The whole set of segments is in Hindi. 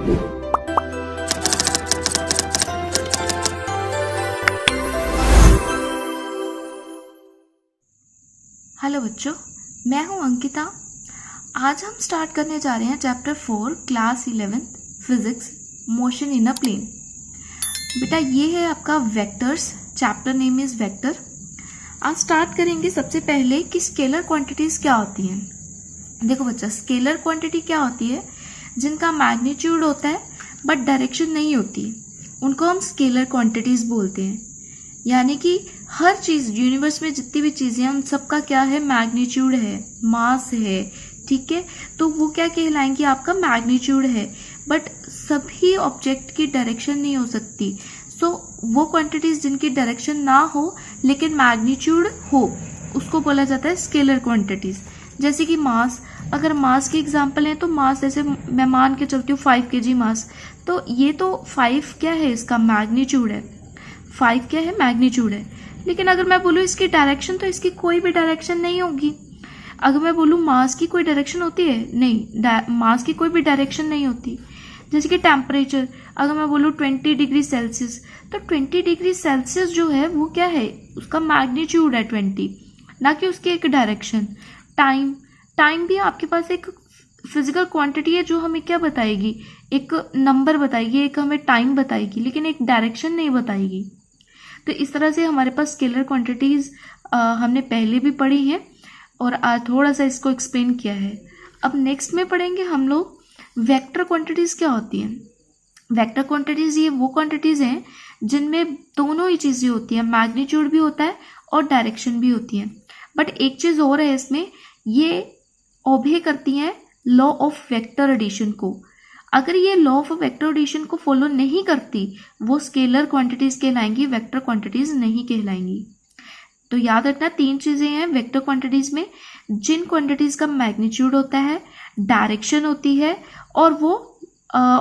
हेलो बच्चों, मैं हूं अंकिता। आज हम स्टार्ट करने जा रहे हैं chapter 4 class 11th physics motion in a plane. बेटा ये है आपका vectors, chapter name is vector. आज स्टार्ट करेंगे सबसे पहले कि स्केलर क्वांटिटीज क्या होती हैं। देखो बच्चा, स्केलर क्वांटिटी क्या होती है? जिनका मैग्नीट्यूड होता है बट डायरेक्शन नहीं होती, उनको हम स्केलर क्वांटिटीज बोलते हैं। यानी कि हर चीज़ यूनिवर्स में जितनी भी चीज़ें हैं उन सबका क्या है? मैग्नीट्यूड है, मास है, ठीक है। तो वो क्या कहलाएंगी? आपका मैग्नीट्यूड है। बट सभी ऑब्जेक्ट की डायरेक्शन नहीं हो सकती। सो वो क्वांटिटीज जिनकी डायरेक्शन ना हो लेकिन मैग्नीट्यूड हो, उसको बोला जाता है स्केलर क्वांटिटीज। जैसे कि मास, अगर मास की एग्जांपल है तो मास, जैसे मैं मान के चलती हूँ 5 kg मास, तो ये तो 5 क्या है? इसका मैग्नीट्यूड है। 5 क्या है? मैग्नीट्यूड है। लेकिन अगर मैं बोलूँ इसकी डायरेक्शन, तो इसकी कोई भी डायरेक्शन नहीं होगी। अगर मैं बोलूँ मास की कोई डायरेक्शन होती है? नहीं, मास की कोई भी डायरेक्शन नहीं होती। जैसे कि टेम्परेचर, अगर मैं बोलूँ 20 डिग्री सेल्सियस, तो 20 डिग्री सेल्सियस जो है वो क्या है? उसका मैग्नीट्यूड है 20, ना कि उसकी एक डायरेक्शन। टाइम भी आपके पास एक फिजिकल क्वांटिटी है जो हमें क्या बताएगी? एक नंबर बताएगी, एक हमें टाइम बताएगी, लेकिन एक डायरेक्शन नहीं बताएगी। तो इस तरह से हमारे पास स्केलर क्वांटिटीज हमने पहले भी पढ़ी हैं और आज थोड़ा सा इसको एक्सप्लेन किया है। अब नेक्स्ट में पढ़ेंगे हम लोग वेक्टर क्वांटिटीज क्या होती हैं। वेक्टर क्वांटिटीज ये वो क्वांटिटीज हैं जिनमें दोनों ही चीजें होती हैं, मैग्नीट्यूड भी होता है और डायरेक्शन भी होती है। बट एक चीज और है इसमें, ये ओबे करती हैं लॉ ऑफ वेक्टर एडिशन को। अगर ये लॉ ऑफ वेक्टर एडिशन को फॉलो नहीं करती, वो स्केलर क्वांटिटीज कहलाएंगी, वेक्टर क्वांटिटीज नहीं कहलाएंगी। तो याद रखना 3 चीजें हैं वेक्टर क्वांटिटीज में, जिन क्वांटिटीज का मैग्नीट्यूड होता है, डायरेक्शन होती है और वो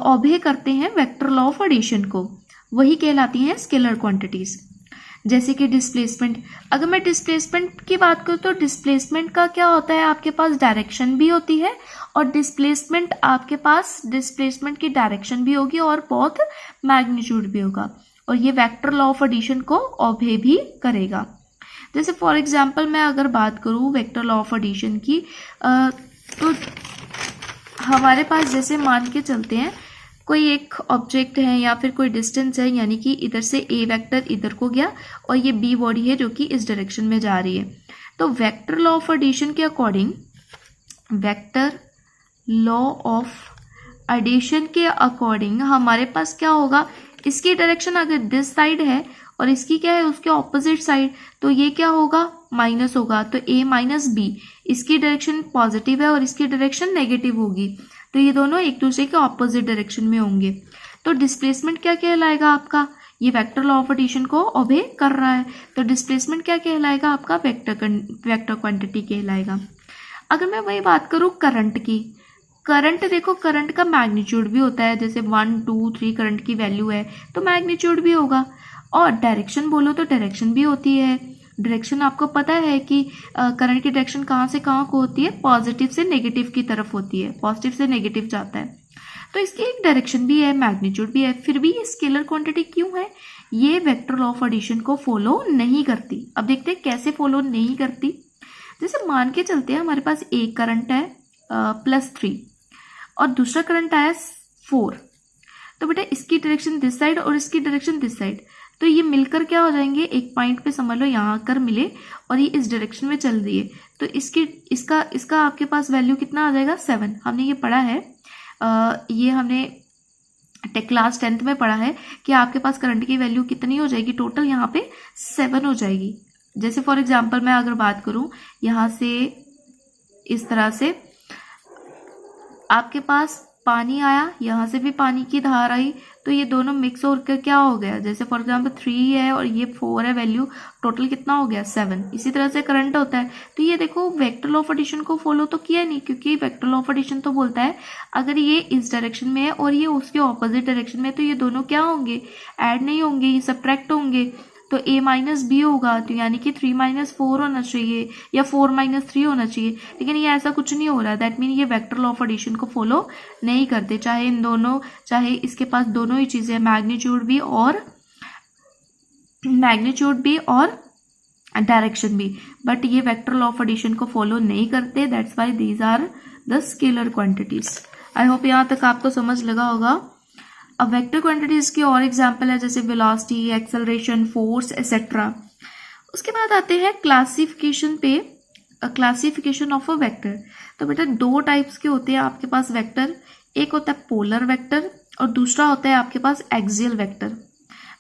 ओबे करते हैं वेक्टर लॉ ऑफ एडिशन को, वही कहलाती हैं स्केलर क्वांटिटीज। जैसे कि डिस्प्लेसमेंट, अगर मैं डिस्प्लेसमेंट की बात करूँ तो डिस्प्लेसमेंट का क्या होता है? आपके पास डायरेक्शन भी होती है और डिस्प्लेसमेंट आपके पास डिस्प्लेसमेंट की डायरेक्शन भी होगी और बहुत मैग्नीट्यूड भी होगा, और ये वेक्टर लॉ ऑफ एडिशन को ओबे भी करेगा। जैसे फॉर एग्जांपल मैं अगर बात करूँ वेक्टर लॉ ऑफ एडिशन की, तो हमारे पास जैसे मान के चलते हैं कोई एक ऑब्जेक्ट है या फिर कोई डिस्टेंस है, यानी कि इधर से ए वेक्टर इधर को गया और ये बी बॉडी है जो कि इस डायरेक्शन में जा रही है। तो वेक्टर लॉ ऑफ एडिशन के according, vector law of addition के अकॉर्डिंग हमारे पास क्या होगा? इसकी डायरेक्शन अगर दिस साइड है और इसकी क्या है? उसके ऑपोजिट साइड, तो ये क्या होगा? माइनस होगा। तो ए माइनस बी, इसकी डायरेक्शन पॉजिटिव है और इसकी डायरेक्शन नेगेटिव होगी, तो ये दोनों एक दूसरे के ऑपोजिट डायरेक्शन में होंगे। तो डिस्प्लेसमेंट क्या कहलाएगा आपका? ये वेक्टर लॉ ऑफ एडिशन को ओबे कर रहा है, तो डिस्प्लेसमेंट क्या कहलाएगा आपका? वेक्टर क्वांटिटी कहलाएगा। अगर मैं वही बात करूँ करंट की, करंट देखो, करंट का मैग्नीट्यूड भी होता है, जैसे 1 2 3 करंट की वैल्यू है तो मैग्नीट्यूड भी होगा। और डायरेक्शन बोलो तो डायरेक्शन भी होती है। डायरेक्शन आपको पता है कि करंट की डायरेक्शन कहाँ से कहाँ को होती है? पॉजिटिव से नेगेटिव की तरफ होती है, पॉजिटिव से नेगेटिव जाता है, तो इसकी एक डायरेक्शन भी है, मैग्नीट्यूड भी है। फिर भी ये स्केलर क्वांटिटी क्यों है? ये वेक्टर लॉ ऑफ एडिशन को फॉलो नहीं करती। अब देखते हैं कैसे फॉलो नहीं करती। जैसे मान के चलते हैं हमारे पास एक करंट है +3 और दूसरा करंट आया 4, तो बेटा इसकी डायरेक्शन दिस साइड और इसकी डायरेक्शन दिस साइड, तो ये मिलकर क्या हो जाएंगे? एक पॉइंट पे समझ लो यहाँ आकर मिले और ये इस डायरेक्शन में चल रही है, तो इसका आपके पास वैल्यू कितना आ जाएगा? 7। हमने ये पढ़ा है, ये हमने क्लास 10th में पढ़ा है कि आपके पास करंट की वैल्यू कितनी हो जाएगी? टोटल यहाँ पे 7 हो जाएगी। जैसे फॉर एग्जाम्पल मैं अगर बात करूँ, यहाँ से इस तरह से आपके पास पानी आया, यहाँ से भी पानी की धार आई, तो ये दोनों मिक्स होकर क्या हो गया? जैसे फॉर एग्जांपल 3 है और ये 4 है वैल्यू, टोटल कितना हो गया? 7। इसी तरह से करंट होता है। तो ये देखो वेक्टर लॉ ऑफ एडिशन को फॉलो तो किया नहीं, क्योंकि वेक्टर लॉ ऑफ एडिशन तो बोलता है अगर ये इस डायरेक्शन में है और ये उसके ऑपोजिट डायरेक्शन में है तो ये दोनों क्या होंगे? ऐड नहीं होंगे, ये सब्ट्रैक्ट होंगे। तो a माइनस बी होगा, तो यानी कि 3 माइनस 4 होना चाहिए या 4 माइनस 3 होना चाहिए, लेकिन ये ऐसा कुछ नहीं हो रहा है। दैट मीन ये वेक्टर लॉ ऑफ एडिशन को फॉलो नहीं करते, चाहे इन दोनों, चाहे इसके पास दोनों ही चीज़ें, मैग्नीट्यूड भी और डायरेक्शन भी, बट ये वेक्टर लॉ ऑफ एडिशन को फॉलो नहीं करते। That's why these are the scalar quantities. I hope यहाँ तक आपको समझ लगा होगा। अब वेक्टर क्वांटिटीज की और एग्जांपल है जैसे वेलोसिटी, एक्सेलरेशन, फोर्स एक्सेट्रा। उसके बाद आते हैं क्लासिफिकेशन पे, क्लासिफिकेशन ऑफ अ वेक्टर। तो बेटा दो टाइप्स के होते हैं आपके पास वेक्टर, एक होता है पोलर वेक्टर और दूसरा होता है आपके पास एक्सियल वेक्टर।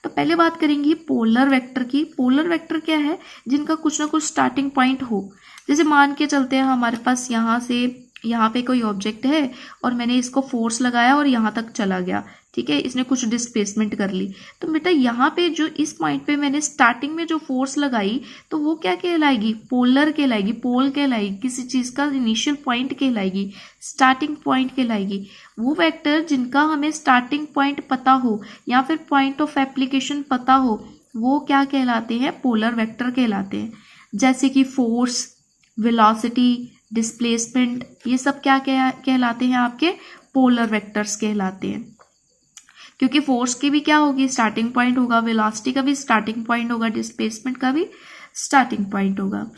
तो पहले बात करेंगे पोलर वेक्टर की। पोलर वेक्टर क्या है? जिनका कुछ ना कुछ स्टार्टिंग पॉइंट हो। जैसे मान के चलते हैं हमारे पास यहाँ से यहाँ पे कोई ऑब्जेक्ट है और मैंने इसको फोर्स लगाया और यहाँ तक चला गया, ठीक है, इसने कुछ डिस्प्लेसमेंट कर ली। तो बेटा यहाँ पे जो इस पॉइंट पे मैंने स्टार्टिंग में जो फोर्स लगाई तो वो क्या कहलाएगी? पोलर कहलाएगी, पोल कहलाएगी, किसी चीज़ का इनिशियल पॉइंट कहलाएगी, स्टार्टिंग पॉइंट कहलाएगी। वो वेक्टर जिनका हमें स्टार्टिंग पॉइंट पता हो या फिर पॉइंट ऑफ एप्लीकेशन पता हो, वो क्या कहलाते हैं? पोलर वेक्टर कहलाते हैं। जैसे कि फोर्स, वेलोसिटी, डिस्प्लेसमेंट, ये सब क्या कहलाते हैं? आपके पोलर वेक्टर्स कहलाते हैं। क्योंकि फोर्स की भी क्या होगी? स्टार्टिंग पॉइंट होगा, वेलोसिटी का भी स्टार्टिंग पॉइंट होगा, डिस्प्लेसमेंट का भी स्टार्टिंग पॉइंट होगा।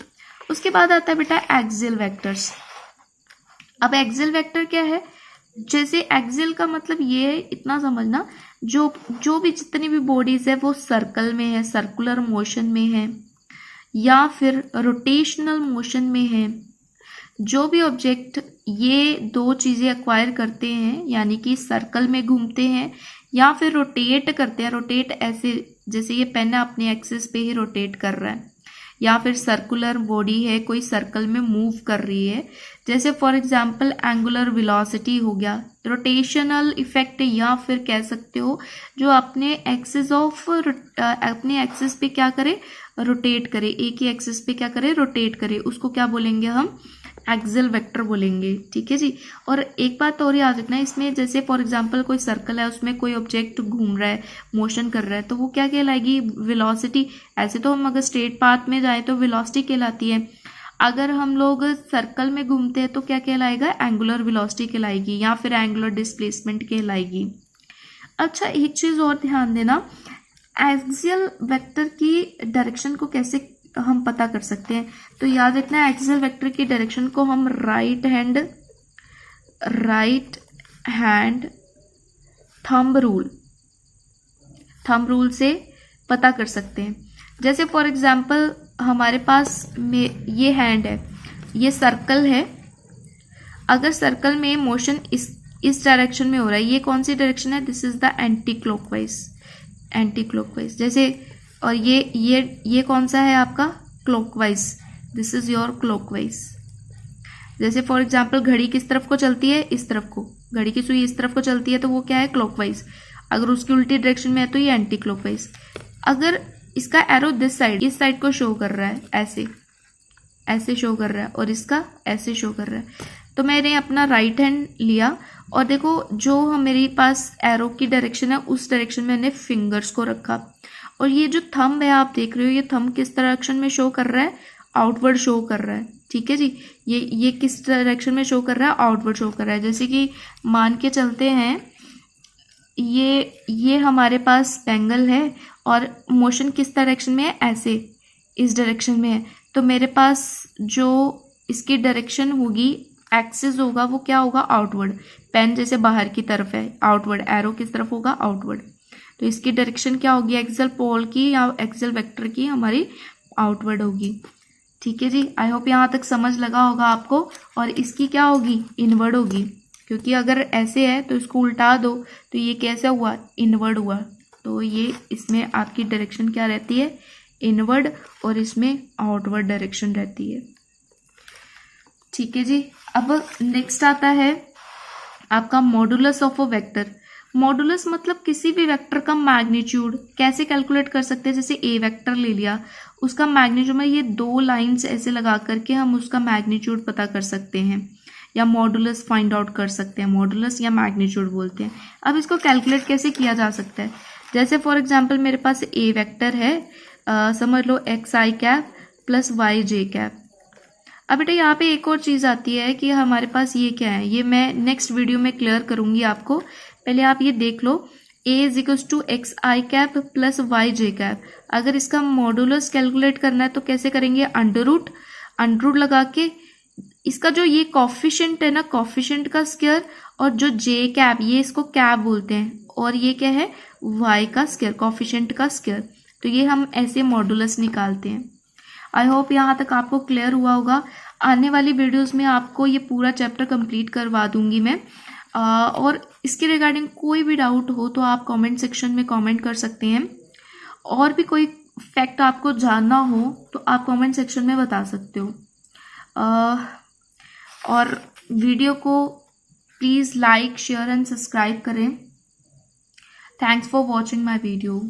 उसके बाद आता है बेटा एक्सियल वेक्टर्स। अब एक्सियल वेक्टर क्या है? जैसे एक्सियल का मतलब ये है, इतना समझना, जो भी जितनी भी बॉडीज है वो सर्कल में है, सर्कुलर मोशन में है या फिर रोटेशनल मोशन में है। जो भी ऑब्जेक्ट ये दो चीज़ें एक्वायर करते हैं, यानी कि सर्कल में घूमते हैं या फिर रोटेट करते हैं, रोटेट ऐसे जैसे ये पेन अपने एक्सिस पे ही रोटेट कर रहा है, या फिर सर्कुलर बॉडी है, कोई सर्कल में मूव कर रही है, जैसे फॉर एग्जांपल एंगुलर वेलोसिटी हो गया, रोटेशनल इफेक्ट, या फिर कह सकते हो जो अपने एक्सिस पे क्या करे? रोटेट करे, एक ही एक्सिस पे क्या करे? रोटेट करे, उसको क्या बोलेंगे हम? एक्सियल वेक्टर बोलेंगे, ठीक है जी। और एक बात और याद रखना इसमें, जैसे फॉर एग्जांपल कोई सर्कल है, उसमें कोई ऑब्जेक्ट घूम रहा है, मोशन कर रहा है, तो वो क्या कहलाएगी? वेलोसिटी। ऐसे तो हम अगर स्ट्रेट पाथ में जाए तो वेलोसिटी कहलाती है, अगर हम लोग सर्कल में घूमते हैं तो क्या कहलाएगा? एंगुलर वेलोसिटी कहलाएगी या फिर एंगुलर डिस्प्लेसमेंट कहलाएगी। अच्छा, एक चीज़ और ध्यान देना, एक्सियल वेक्टर की डायरेक्शन को कैसे हम पता कर सकते हैं? तो याद रखना एक्सियल वेक्टर की डायरेक्शन को हम राइट हैंड थंब रूल से पता कर सकते हैं। जैसे फॉर एग्जांपल हमारे पास में ये हैंड है, ये सर्कल है, अगर सर्कल में मोशन इस डायरेक्शन में हो रहा है, ये कौन सी डायरेक्शन है? This is the anti clockwise. जैसे, और ये कौन सा है आपका? Clockwise, this is your clockwise. जैसे फॉर एग्जांपल घड़ी किस तरफ को चलती है? इस तरफ को, घड़ी की सुई इस तरफ को चलती है तो वो क्या है? क्लॉकवाइज। अगर उसकी उल्टी डायरेक्शन में है तो ये एंटी क्लॉकवाइज। अगर इसका एरो दिस साइड, इस साइड को शो कर रहा है, ऐसे शो कर रहा है, और इसका ऐसे शो कर रहा है, तो मैंने अपना राइट हैंड लिया और देखो जो मेरे पास एरो की डायरेक्शन है उस डायरेक्शन में मैंने फिंगर्स को रखा, और ये जो थंब है आप देख रहे हो, ये थंब किस डायरेक्शन में शो कर रहा है? आउटवर्ड शो कर रहा है, ठीक है जी। ये किस डायरेक्शन में शो कर रहा है? आउटवर्ड शो कर रहा है। जैसे कि मान के चलते हैं ये हमारे पास बैंगल है और मोशन किस डायरेक्शन में है? ऐसे, इस डायरेक्शन में है, तो मेरे पास जो इसकी डायरेक्शन होगी, एक्सिस होगा, वो क्या होगा? आउटवर्ड। पेन जैसे बाहर की तरफ है, आउटवर्ड, एरो किस तरफ होगा? आउटवर्ड। तो इसकी डायरेक्शन क्या होगी? एक्सियल पोल की या एक्सियल वेक्टर की हमारी आउटवर्ड होगी, ठीक है जी। आई होप यहाँ तक समझ लगा होगा आपको। और इसकी क्या होगी? इनवर्ड होगी, क्योंकि अगर ऐसे है तो इसको उल्टा दो तो ये कैसा हुआ? इनवर्ड हुआ। तो ये इसमें आपकी डायरेक्शन क्या रहती है? इनवर्ड, और इसमें आउटवर्ड डायरेक्शन रहती है, ठीक है जी। अब नेक्स्ट आता है आपका modulus of a vector. Modulus मतलब किसी भी वेक्टर का मैग्नीट्यूड कैसे कैलकुलेट कर सकते हैं? जैसे ए वेक्टर ले लिया, उसका मैग्नीट्यूड में ये दो लाइंस ऐसे लगा करके हम उसका मैग्नीट्यूड पता कर सकते हैं या मॉडुलस फाइंड आउट कर सकते हैं। मॉडुलस या मैग्नीट्यूड बोलते हैं। अब इसको कैलकुलेट कैसे किया जा सकता है? जैसे फॉर एग्जांपल मेरे पास ए वेक्टर है, समझ लो x i cap plus y j cap. अब बेटा यहाँ पे एक और चीज़ आती है कि हमारे पास ये क्या है, ये मैं नेक्स्ट वीडियो में क्लियर करूँगी आपको। पहले आप ये देख लो, a is equals to x i cap plus y j cap. अगर इसका मॉडुलस कैलकुलेट करना है तो कैसे करेंगे, अंडर रूट लगा के इसका जो ये कॉफिशेंट है ना, कॉफिशेंट का स्क्वायर, और जो जे कैप, ये इसको कैप बोलते हैं, और ये क्या है, y का स्क्वायर, कॉफिशेंट का स्क्वायर। तो ये हम ऐसे मॉडुलस निकालते हैं। आई होप यहाँ तक आपको क्लियर हुआ होगा। आने वाली वीडियोस में आपको ये पूरा चैप्टर कंप्लीट करवा दूंगी मैं। और इसके रिगार्डिंग कोई भी डाउट हो तो आप कमेंट सेक्शन में कमेंट कर सकते हैं। और भी कोई फैक्ट आपको जानना हो तो आप कमेंट सेक्शन में बता सकते हो। और वीडियो को please like, share and subscribe करें। Thanks for watching my video.